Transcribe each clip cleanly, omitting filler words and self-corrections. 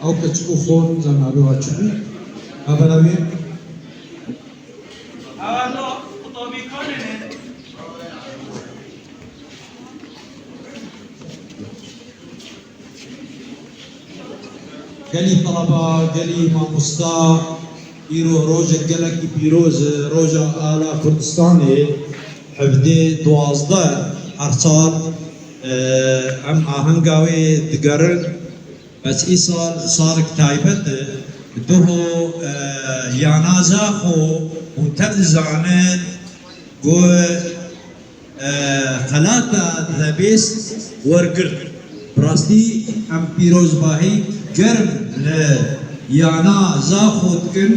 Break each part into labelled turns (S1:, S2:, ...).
S1: او كتشكو خون زنابي واتشبي ابنابي
S2: اوانو قطبي كونن
S1: قالي طلبة قالي ماموستا إيرو روجا قالك بيروز روجا آلا كردستاني حفدي دوازده حرصار ام آهنگاوي دقرن بس إيصال صارك تايبت دوهو يانازاخو وتبزعنن قو خلاتا ذبيس ورقرد براستي ام بيروز باهي قرم يانا زاخود كن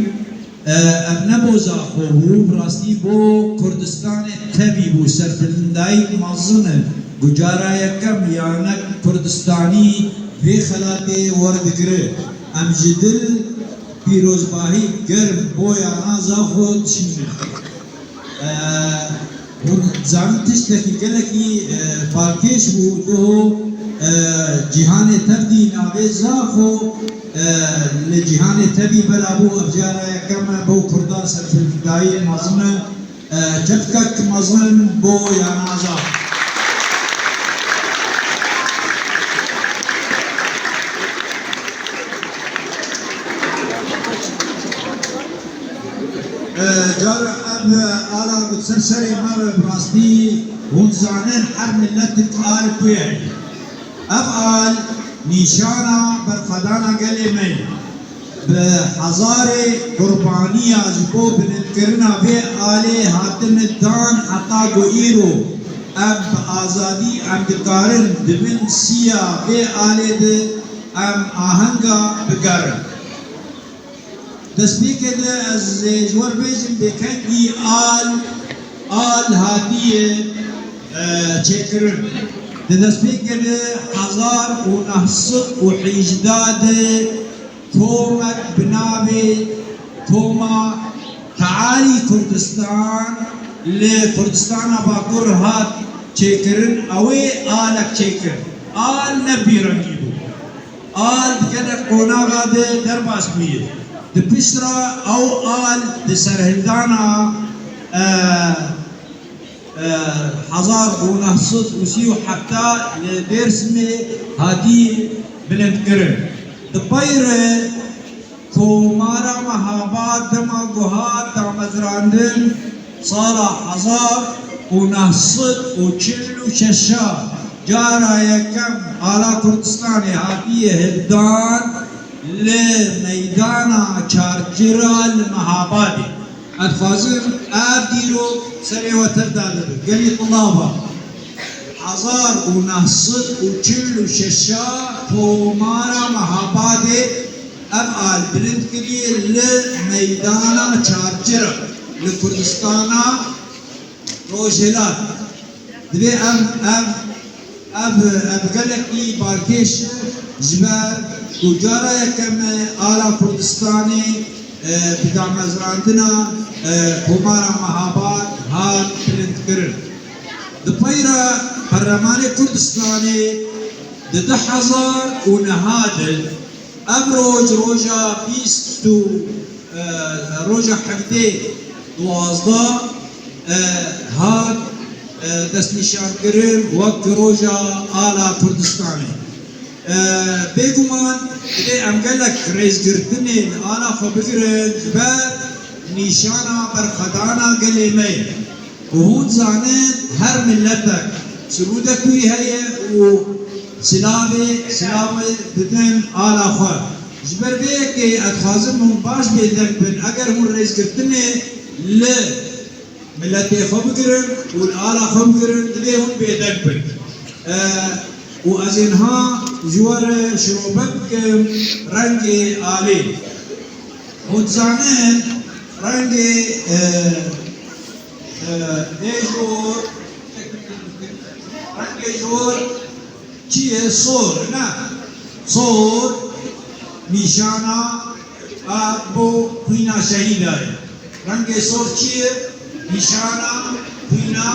S1: ام نبو زاخو هو براستي بو كردستان تبي بو سرفلنداي مازنه گجارا يكم يانا كردستاني في خلاتي وردقره ام جدل بيروز باهي قرم بو يانا زاخود شمي زعمتش تشتكي قالكي فالكيش بو دوهو جهان تبدي نابي زاخو لجهان تبي بلابو افجارا يكما بو كردان سرف الفدائي مظنة جبكك مظن بو يانازا جار اب آلا بتسرسري مر براستي هون زعنين حرب ملتك آل بيعي افعال نشانا برفدانا قلمي بحزاري قربانية جبو بنذكرنا في آلي هاتن الدان حتى قوئيرو ام بآزادي ام دقارن دمن سيا في آلي دي ام آهنگا بقارن تسبيك ده از جوار بيجم بكنجي آل هاتية چكرن تسبيك حزار ونهصد وحيجداد تومك بنابي توما تعالي كردستان لكردستان باكور هات چكرن اوي آلك چكرن آل نبي رنگيبو آل بكدك قوناغا ده درباس بيه دبشرا او آل دسرهلدانا حزار ونهصد وسيو حتى لدرسمي هادي بلند كرن دبايره كومارا مهابات دما قهات دامزراندن صار حزار ونهصد وچل وششا جارا يكم آلا كردستاني هادي هدان لميدانا چارجرا المهابادي اتفازر اديرو سري وترداد قالي طلابه حزار ونهصد وچل وششا تومارا مهابادي افعال بلند كلي لميدانا چارجرا لكردستانا روجلات دبي قالك اي باركيش جبال وجارا يكم آلا كردستاني بدعم زراندنا كومارا مهابات هات بلند كرن دبايرا برلماني كردستاني دده حزار ونهادل ابروج روجا بيستو روجا حقدي دوازده هات دست نشان كرن وقت روجا آلا كردستاني بيجومان إذا أمجلك رئيس جرتني أنا خبرت جبال نشانا برخدانا قليمي وهون زانين هر ملتك سرودك ويهي وسلامي بدن آلا خواه جبر بيك أتخازم من باش بيدك بن أجر هون رئيس جرتني ل ملتي خبرن والآلا خبرن دلي هون بيدك بن وأزينها جوار شروبك رنجي آلي وتزانين رنجي ديجور رنجي جور چیه صور نه صور نشانا ابو پینا شهید ہے رنگ صور چیه نشانا پینا